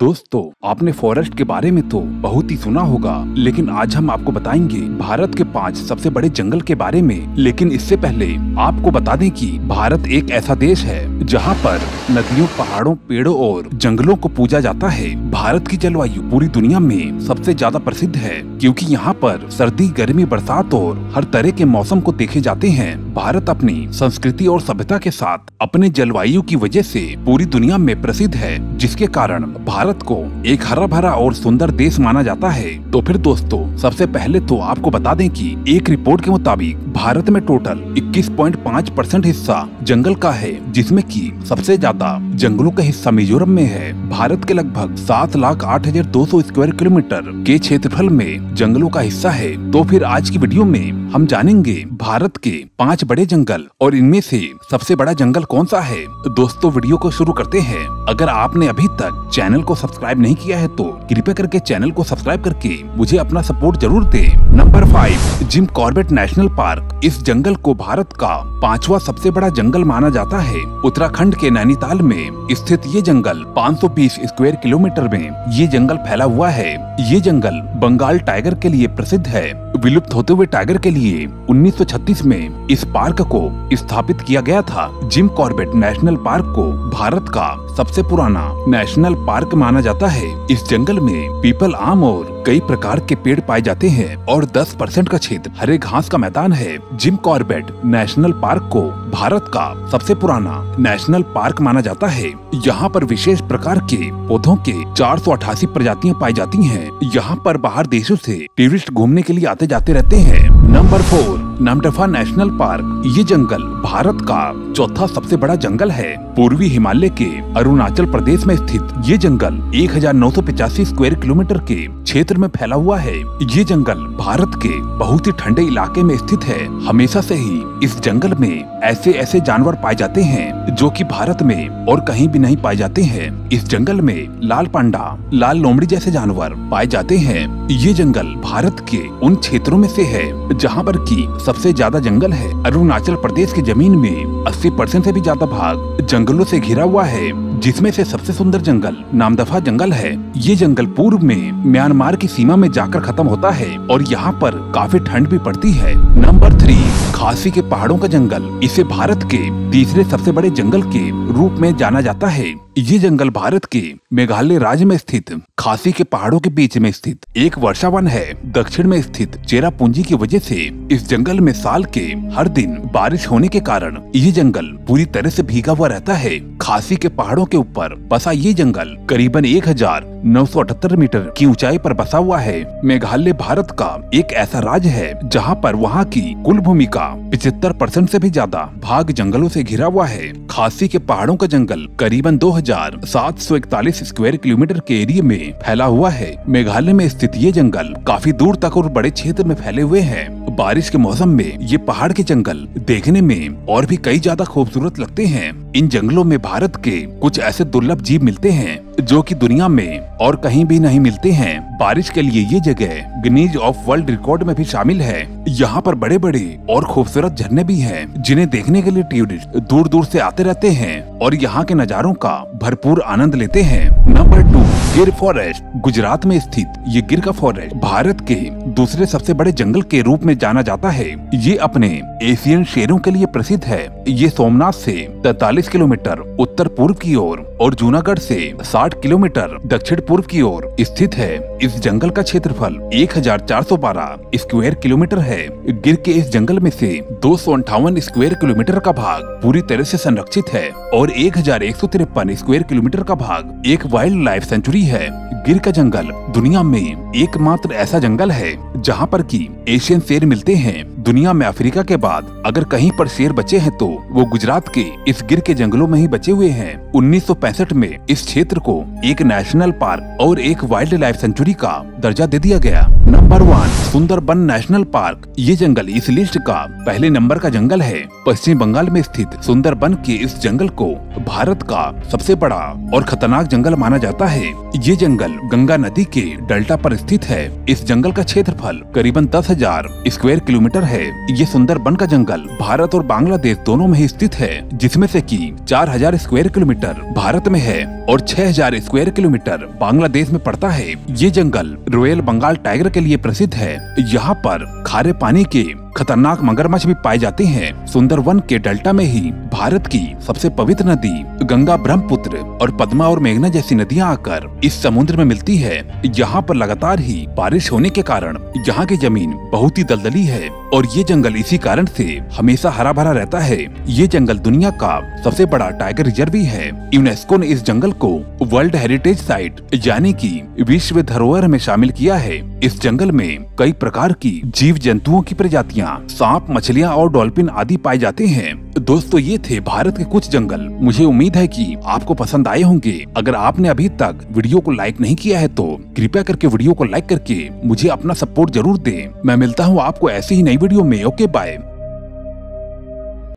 दोस्तों, आपने फॉरेस्ट के बारे में तो बहुत ही सुना होगा, लेकिन आज हम आपको बताएंगे भारत के 5 सबसे बड़े जंगल के बारे में। लेकिन इससे पहले आपको बता दें कि भारत एक ऐसा देश है जहां पर नदियों, पहाड़ों, पेड़ों और जंगलों को पूजा जाता है। भारत की जलवायु पूरी दुनिया में सबसे ज्यादा प्रसिद्ध है, क्योंकि यहाँ पर सर्दी, गर्मी, बरसात और हर तरह के मौसम को देखे जाते हैं। भारत अपनी संस्कृति और सभ्यता के साथ अपने जलवायु की वजह से पूरी दुनिया में प्रसिद्ध है, जिसके कारण भारत को एक हरा भरा और सुंदर देश माना जाता है। तो फिर दोस्तों, सबसे पहले तो आपको बता दें कि एक रिपोर्ट के मुताबिक भारत में टोटल 21.5% हिस्सा जंगल का है, जिसमें कि सबसे ज्यादा जंगलों का हिस्सा मिजोरम में है। भारत के लगभग 7,08,200 स्क्वायर किलोमीटर के क्षेत्रफल में जंगलों का हिस्सा है। तो फिर आज की वीडियो में हम जानेंगे भारत के 5 बड़े जंगल और इनमें से सबसे बड़ा जंगल कौन सा है। दोस्तों, वीडियो को शुरू करते हैं। अगर आपने अभी तक चैनल को सब्सक्राइब नहीं किया है तो कृपया करके चैनल को सब्सक्राइब करके मुझे अपना सपोर्ट जरूर दें। Number 5, Jim Corbett national park. इस जंगल को भारत का 5वां सबसे बड़ा जंगल माना जाता है। उत्तराखंड के नैनीताल में स्थित ये जंगल 520 स्क्वायर किलोमीटर में ये जंगल फैला हुआ है। ये जंगल बंगाल टाइगर के लिए प्रसिद्ध है। विलुप्त होते हुए टाइगर के लिए 1936 में इस पार्क को स्थापित किया गया था। जिम कॉर्बेट नेशनल पार्क को भारत का सबसे पुराना नेशनल पार्क माना जाता है। इस जंगल में पीपल, आम और कई प्रकार के पेड़ पाए जाते हैं और 10% का क्षेत्र हरे घास का मैदान है। जिम कॉर्बेट नेशनल पार्क को भारत का सबसे पुराना नेशनल पार्क माना जाता है। यहाँ पर विशेष प्रकार के पौधों के 488 प्रजातियाँ पाई जाती हैं। यहाँ पर बाहर देशों से टूरिस्ट घूमने के लिए आते जाते रहते हैं। Number 4, Namdapha national park. ये जंगल भारत का 4था सबसे बड़ा जंगल है। पूर्वी हिमालय के अरुणाचल प्रदेश में स्थित ये जंगल 1985 स्क्वायर किलोमीटर के क्षेत्र में फैला हुआ है। ये जंगल भारत के बहुत ही ठंडे इलाके में स्थित है। हमेशा से ही इस जंगल में ऐसे जानवर पाए जाते हैं जो कि भारत में और कहीं भी नहीं पाए जाते हैं। इस जंगल में लाल पांडा, लाल लोमड़ी जैसे जानवर पाए जाते हैं। ये जंगल भारत के उन क्षेत्रों में से है जहाँ पर की सबसे ज्यादा जंगल है। अरुणाचल प्रदेश की जमीन में 80% से भी ज्यादा भाग जंगलों से घिरा हुआ है, जिसमें से सबसे सुंदर जंगल नामदफा जंगल है। ये जंगल पूर्व में म्यांमार की सीमा में जाकर खत्म होता है और यहाँ पर काफी ठंड भी पड़ती है। नंबर 3, खासी के पहाड़ों का जंगल। इसे भारत के तीसरे सबसे बड़े जंगल के रूप में जाना जाता है। ये जंगल भारत के मेघालय राज्य में स्थित खासी के पहाड़ों के बीच में स्थित एक वर्षावन है। दक्षिण में स्थित चेरापूंजी की वजह से इस जंगल में साल के हर दिन बारिश होने के कारण ये जंगल पूरी तरह से भीगा हुआ रहता है। खासी के पहाड़ों के ऊपर बसा ये जंगल करीबन 1978 मीटर की ऊंचाई पर बसा हुआ है। मेघालय भारत का एक ऐसा राज्य है जहाँ पर वहाँ की कुल भूमि का 75% से भी ज्यादा भाग जंगलों से घिरा हुआ है। खासी के पहाड़ों का जंगल करीबन 2741 स्क्वायर किलोमीटर के एरिया में फैला हुआ है। मेघालय में स्थित ये जंगल काफी दूर तक और बड़े क्षेत्र में फैले हुए हैं। बारिश के मौसम में ये पहाड़ के जंगल देखने में और भी कई ज्यादा खूबसूरत लगते हैं। इन जंगलों में भारत के कुछ ऐसे दुर्लभ जीव मिलते हैं जो कि दुनिया में और कहीं भी नहीं मिलते हैं। बारिश के लिए ये जगह गिनीज ऑफ वर्ल्ड रिकॉर्ड में भी शामिल है। यहाँ पर बड़े बड़े और खूबसूरत झरने भी हैं, जिन्हें देखने के लिए टूरिस्ट दूर दूर से आते रहते हैं और यहाँ के नज़ारों का भरपूर आनंद लेते हैं। नंबर 2, गिर फॉरेस्ट। गुजरात में स्थित ये गिर का फॉरेस्ट भारत के दूसरे सबसे बड़े जंगल के रूप में जाना जाता है। ये अपने एशियन शेरों के लिए प्रसिद्ध है। ये सोमनाथ से 43 किलोमीटर उत्तर पूर्व की ओर और जूनागढ़ से 60 किलोमीटर दक्षिण पूर्व की ओर स्थित है। इस जंगल का क्षेत्रफल 1412 स्क्वायर किलोमीटर है। गिर के इस जंगल में से 258 स्क्वायर किलोमीटर का भाग पूरी तरह से संरक्षित है और 1153 स्क्वायर किलोमीटर का भाग एक वाइल्ड लाइफ सेंचुरी है। गिर का जंगल दुनिया में एकमात्र ऐसा जंगल है जहाँ पर की एशियन शेर मिलते हैं। दुनिया में अफ्रीका के बाद अगर कहीं पर शेर बचे हैं तो वो गुजरात के इस गिर के जंगलों में ही बचे हुए हैं। 1965 में इस क्षेत्र को एक नेशनल पार्क और एक वाइल्ड लाइफ सेंचुरी का दर्जा दे दिया गया। Number 1, Sundarban national park. ये जंगल इस लिस्ट का पहले नंबर का जंगल है। पश्चिम बंगाल में स्थित सुंदरबन के इस जंगल को भारत का सबसे बड़ा और खतरनाक जंगल माना जाता है। ये जंगल गंगा नदी के डेल्टा पर स्थित है। इस जंगल का क्षेत्रफल करीबन 10,000 स्क्वायर किलोमीटर है। ये सुंदरबन का जंगल भारत और बांग्लादेश दोनों में ही स्थित है, जिसमें से कि 4,000 स्क्वायर किलोमीटर भारत में है और 6,000 स्क्वायर किलोमीटर बांग्लादेश में पड़ता है। ये जंगल रॉयल बंगाल टाइगर के लिए प्रसिद्ध है। यहाँ पर खारे पानी के खतरनाक मगरमच्छ भी पाए जाते हैं। सुंदरवन के डेल्टा में ही भारत की सबसे पवित्र नदी गंगा, ब्रह्मपुत्र और पद्मा और मेघना जैसी नदियां आकर इस समुद्र में मिलती है। यहाँ पर लगातार ही बारिश होने के कारण यहाँ की जमीन बहुत ही दलदली है और ये जंगल इसी कारण से हमेशा हरा भरा रहता है। ये जंगल दुनिया का सबसे बड़ा टाइगर रिजर्व भी है। यूनेस्को ने इस जंगल को वर्ल्ड हेरिटेज साइट यानी कि विश्व धरोहर में शामिल किया है। इस जंगल में कई प्रकार की जीव जंतुओं की प्रजातियां, सांप, मछलियां और डॉल्फिन आदि पाए जाते हैं। दोस्तों, ये थे भारत के कुछ जंगल। मुझे उम्मीद है कि आपको पसंद आए होंगे। अगर आपने अभी तक वीडियो को लाइक नहीं किया है तो कृपया करके वीडियो को लाइक करके मुझे अपना सपोर्ट जरूर दें। मैं मिलता हूँ आपको ऐसी ही नई वीडियो में। Okay, bye.